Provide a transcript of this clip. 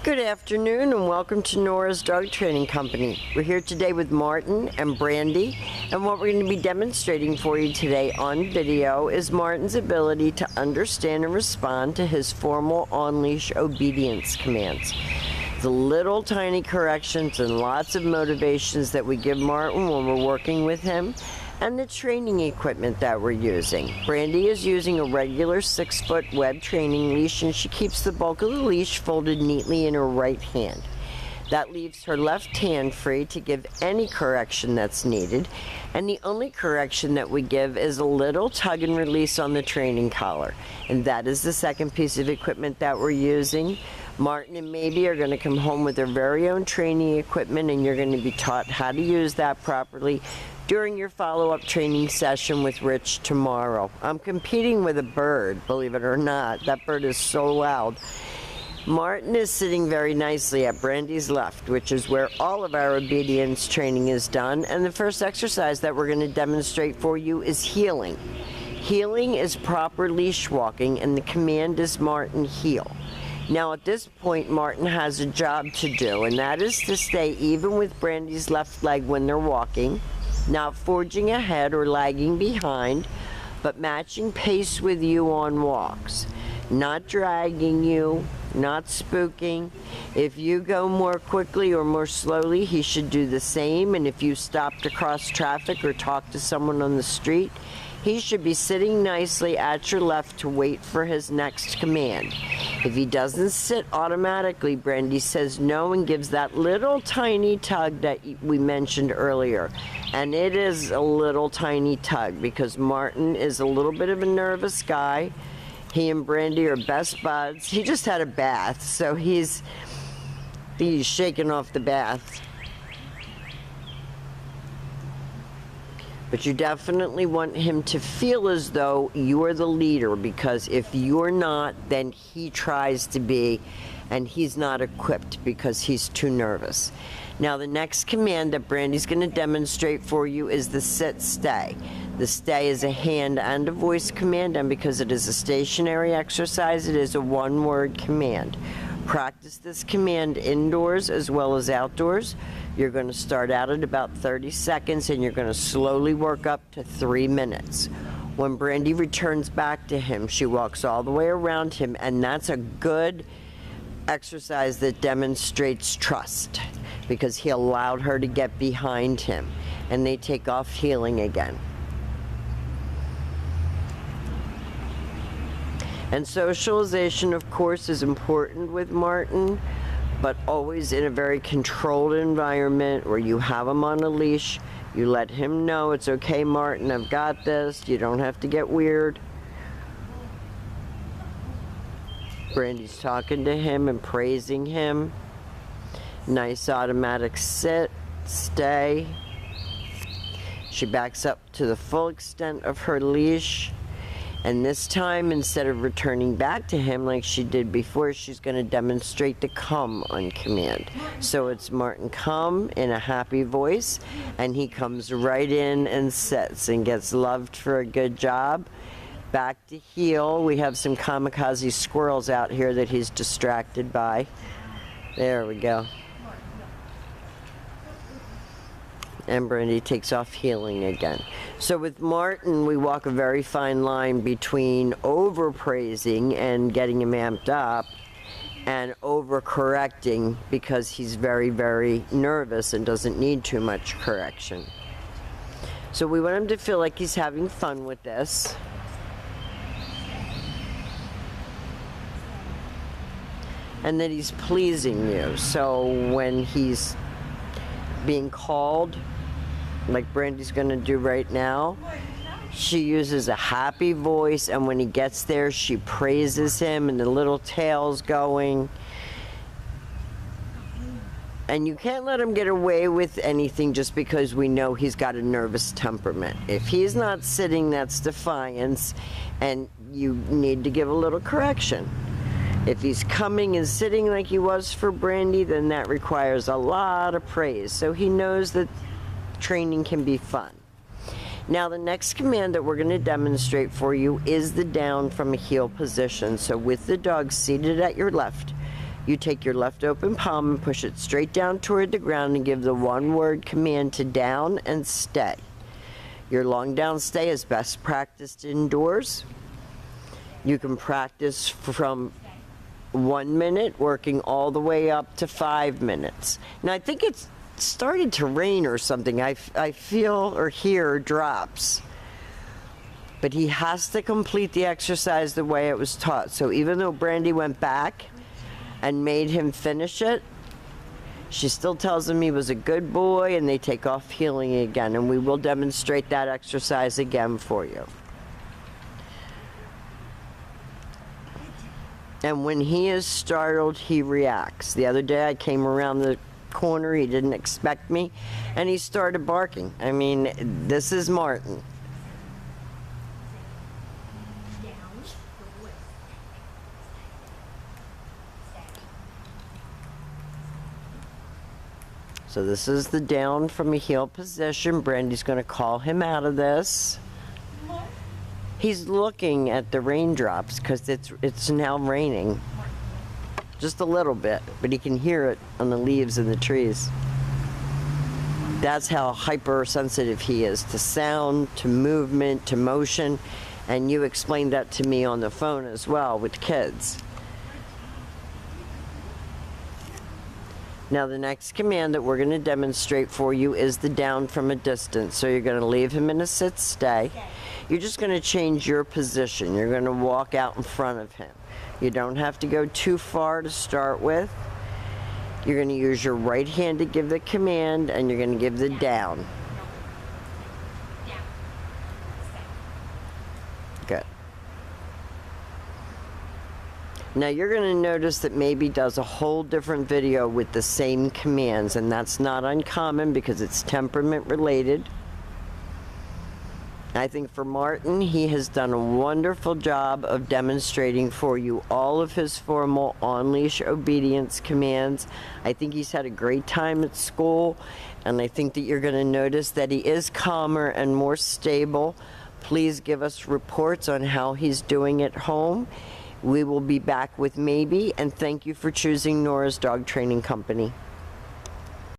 Good afternoon and welcome to Nora's Dog Training Company. We're here today with Martin and Brandy, and what we're going to be demonstrating for you today on video is Martin's ability to understand and respond to his formal on-leash obedience commands. The little tiny corrections and lots of motivations that we give Martin when we're working with him, and the training equipment that we're using. Brandy is using a regular 6-foot web training leash, and she keeps the bulk of the leash folded neatly in her right hand. That leaves her left hand free to give any correction that's needed, and the only correction that we give is a little tug and release on the training collar, and that is the second piece of equipment that we're using. Martin and Maybe are going to come home with their very own training equipment, and you're going to be taught how to use that properly during your follow-up training session with Rich tomorrow. I'm competing with a bird, believe it or not. That bird is so loud. Martin is sitting very nicely at Brandy's left, which is where all of our obedience training is done. And the first exercise that we're going to demonstrate for you is heeling. Heeling is proper leash walking, and the command is Martin heel. Now at this point, Martin has a job to do, and that is to stay even with Brandy's left leg when they're walking, not forging ahead or lagging behind, but matching pace with you on walks, not dragging you, not spooking. If you go more quickly or more slowly, he should do the same. And if you stop to cross traffic or talk to someone on the street, he should be sitting nicely at your left to wait for his next command. If he doesn't sit automatically, Brandy says no and gives that little tiny tug that we mentioned earlier. And it is a little tiny tug because Martin is a little bit of a nervous guy. He and Brandy are best buds. He just had a bath, so he's shaking off the bath. But you definitely want him to feel as though you're the leader, because if you're not, then he tries to be, and he's not equipped because he's too nervous. Now the next command that Brandy's going to demonstrate for you is the sit-stay. The stay is a hand and a voice command, and because it is a stationary exercise, it is a one-word command. Practice this command indoors as well as outdoors. You're going to start out at about 30 seconds and you're going to slowly work up to 3 minutes. When Brandy returns back to him, she walks all the way around him, and that's a good exercise that demonstrates trust because he allowed her to get behind him, and they take off heeling again. And socialization, of course, is important with Martin, but always in a very controlled environment where you have him on a leash. You let him know, it's okay, Martin, I've got this. You don't have to get weird. Brandy's talking to him and praising him. Nice automatic sit, stay. She backs up to the full extent of her leash. And this time, instead of returning back to him like she did before, she's going to demonstrate the come on command. So it's Martin come in a happy voice, and he comes right in and sits and gets loved for a good job. Back to heel. We have some kamikaze squirrels out here that he's distracted by. There we go. And Brandy takes off heeling again. So with Martin, we walk a very fine line between over-praising and getting him amped up and over-correcting because he's very, very nervous and doesn't need too much correction. So we want him to feel like he's having fun with this. And that he's pleasing you. So when he's being called, like Brandy's going to do right now, she uses a happy voice, and when he gets there, she praises him, and the little tail's going. And you can't let him get away with anything just because we know he's got a nervous temperament. If he's not sitting, that's defiance, and you need to give a little correction. If he's coming and sitting like he was for Brandy, then that requires a lot of praise. So he knows that training can be fun. Now the next command that we're going to demonstrate for you is the down from a heel position. So with the dog seated at your left, You take your left open palm and push it straight down toward the ground and give the one-word command to down and stay. Your long down stay is best practiced indoors. You can practice from 1 minute, working all the way up to 5 minutes. Now, I think it's started to rain or something. I feel or hear drops. But he has to complete the exercise the way it was taught. So even though Brandy went back and made him finish it, she still tells him he was a good boy, and they take off healing again. And we will demonstrate that exercise again for you. And when he is startled, he reacts. The other day I came around the corner, he didn't expect me, and he started barking. I mean, this is Martin. So this is the down from a heel position. Brandy's going to call him out of this. He's looking at the raindrops because it's now raining. Just a little bit, but he can hear it on the leaves in the trees. That's how hypersensitive he is to sound, to movement, to motion. And you explained that to me on the phone as well with kids. Now the next command that we're going to demonstrate for you is the down from a distance. So you're going to leave him in a sit stay. You're just going to change your position. You're going to walk out in front of him. You don't have to go too far to start with. You're going to use your right hand to give the command, and you're going to give the down. Good. Now you're going to notice that maybe does a whole different video with the same commands, and that's not uncommon because it's temperament related. I think for Martin, he has done a wonderful job of demonstrating for you all of his formal on-leash obedience commands. I think he's had a great time at school, and I think that you're going to notice that he is calmer and more stable. Please give us reports on how he's doing at home. We will be back with maybe, and thank you for choosing Nora's Dog Training Company.